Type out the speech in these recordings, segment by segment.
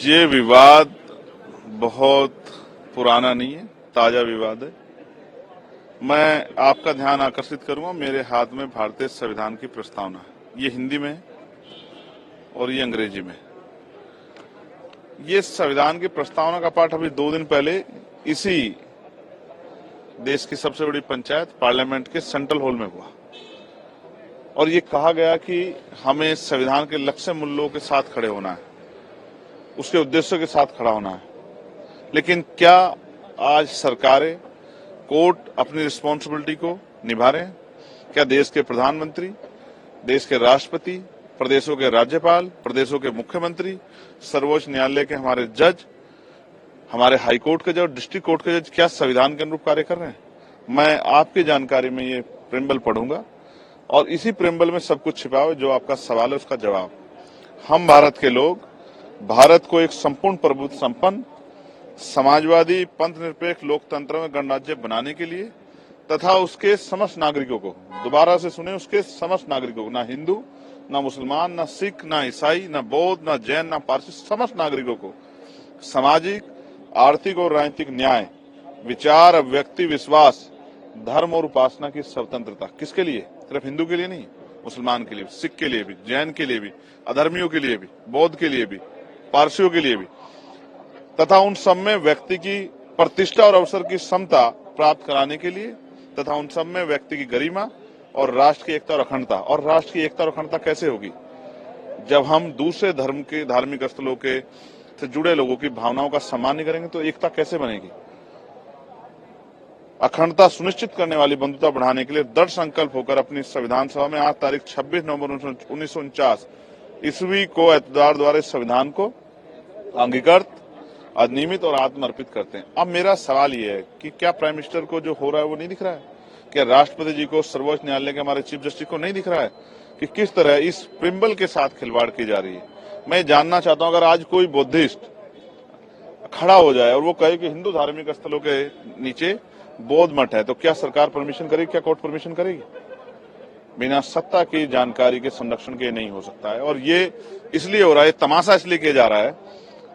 ये विवाद बहुत पुराना नहीं है, ताजा विवाद है। मैं आपका ध्यान आकर्षित करूंगा, मेरे हाथ में भारतीय संविधान की प्रस्तावना है। ये हिंदी में है और ये अंग्रेजी में है। ये संविधान की प्रस्तावना का पाठ अभी 2 दिन पहले इसी देश की सबसे बड़ी पंचायत पार्लियामेंट के सेंट्रल हॉल में हुआ और ये कहा गया कि हमें संविधान के लक्ष्य मूल्यों के साथ खड़े होना है, उसके उद्देश्यों के साथ खड़ा होना है। लेकिन क्या आज सरकारें, कोर्ट अपनी रिस्पॉन्सिबिलिटी को निभा रहे हैं? क्या देश के प्रधानमंत्री, देश के राष्ट्रपति, प्रदेशों के राज्यपाल, प्रदेशों के मुख्यमंत्री, सर्वोच्च न्यायालय के हमारे जज, हमारे हाई कोर्ट के जज, डिस्ट्रिक्ट कोर्ट के जज क्या संविधान के अनुरूप कार्य कर रहे हैं? मैं आपकी जानकारी में ये प्रेम्बल पढ़ूंगा और इसी प्रेम्बल में सब कुछ छिपा हुआ। जो आपका सवाल है उसका जवाब। हम भारत के लोग भारत को एक संपूर्ण प्रभुत्व संपन्न समाजवादी पंथ निरपेक्ष लोकतंत्र में गणराज्य बनाने के लिए तथा उसके समस्त नागरिकों को, दोबारा से सुने, उसके समस्त नागरिकों को, ना हिंदू, ना मुसलमान, ना सिख, ना ईसाई, ना बौद्ध, ना जैन, ना पारसी, समस्त नागरिकों को सामाजिक, आर्थिक और राजनीतिक न्याय, विचार, अभिव्यक्ति, विश्वास, धर्म और उपासना की स्वतंत्रता। किसके लिए? सिर्फ हिंदू के लिए नहीं, मुसलमान के लिए, सिख के लिए भी, जैन के लिए भी, अधर्मियों के लिए भी, बौद्ध के लिए भी, पारसियों के लिए भी, तथा उन सब में व्यक्ति की प्रतिष्ठा और अवसर की समता प्राप्त कराने के लिए, तथा उन सब में व्यक्ति की गरिमा और राष्ट्र की एकता और अखंडता। और राष्ट्र की एकता और अखंडता कैसे होगी? जब हम दूसरे धर्म के धार्मिक स्थलों के से जुड़े लोगों की भावनाओं का सम्मान नहीं करेंगे तो एकता कैसे बनेगी? अखंडता सुनिश्चित करने वाली बंधुता बढ़ाने के लिए दृढ़ संकल्प होकर अपनी संविधान सभा में आज तारीख 26 नवंबर 1949 ईस्वी को एतदार द्वारा इस संविधान को अंगीकृत, अधिनियमित और आत्मर्पित करते हैं। अब मेरा सवाल ये है कि क्या प्राइम मिनिस्टर को जो हो रहा है वो नहीं दिख रहा है? क्या राष्ट्रपति जी को, सर्वोच्च न्यायालय के हमारे चीफ जस्टिस को नहीं दिख रहा है कि किस तरह इस प्रिम्बल के साथ खिलवाड़ की जा रही है? मैं जानना चाहता हूं, अगर आज कोई बुद्धिस्ट खड़ा हो जाए और वो कहे कि हिंदू धार्मिक स्थलों के नीचे बौद्ध मठ है, तो क्या सरकार परमिशन करेगी? क्या कोर्ट परमिशन करेगी? बिना सत्ता की जानकारी के संरक्षण के नहीं हो सकता है। और ये इसलिए हो रहा है, तमाशा इसलिए किया जा रहा है,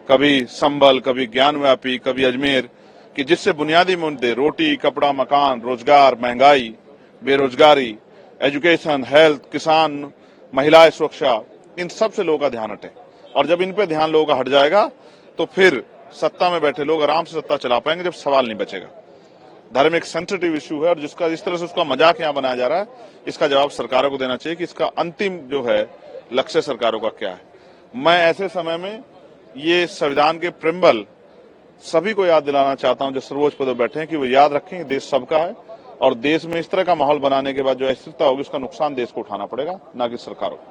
कभी संभल, कभी ज्ञानव्यापी, कभी अजमेर, कि जिससे बुनियादी मुद्दे रोटी, कपड़ा, मकान, रोजगार, महंगाई, बेरोजगारी, एजुकेशन, हेल्थ, किसान, महिलाएं, सुरक्षा, इन सब से लोगों का ध्यान हटे। और जब इन पे ध्यान लोगों का हट जाएगा तो फिर सत्ता में बैठे लोग आराम से सत्ता चला पाएंगे, जब सवाल नहीं बचेगा। धर्म एक सेंसिटिव इश्यू है और जिसका जिस तरह से उसका मजाक यहाँ बनाया जा रहा है, इसका जवाब सरकारों को देना चाहिए कि इसका अंतिम जो है लक्ष्य सरकारों का क्या है। मैं ऐसे समय में ये संविधान के प्रिम्बल सभी को याद दिलाना चाहता हूं जो सर्वोच्च पद पर बैठे हैं, कि वो याद रखें कि देश सबका है और देश में इस तरह का माहौल बनाने के बाद जो अस्थिरता होगी उसका नुकसान देश को उठाना पड़ेगा, ना कि सरकारों को।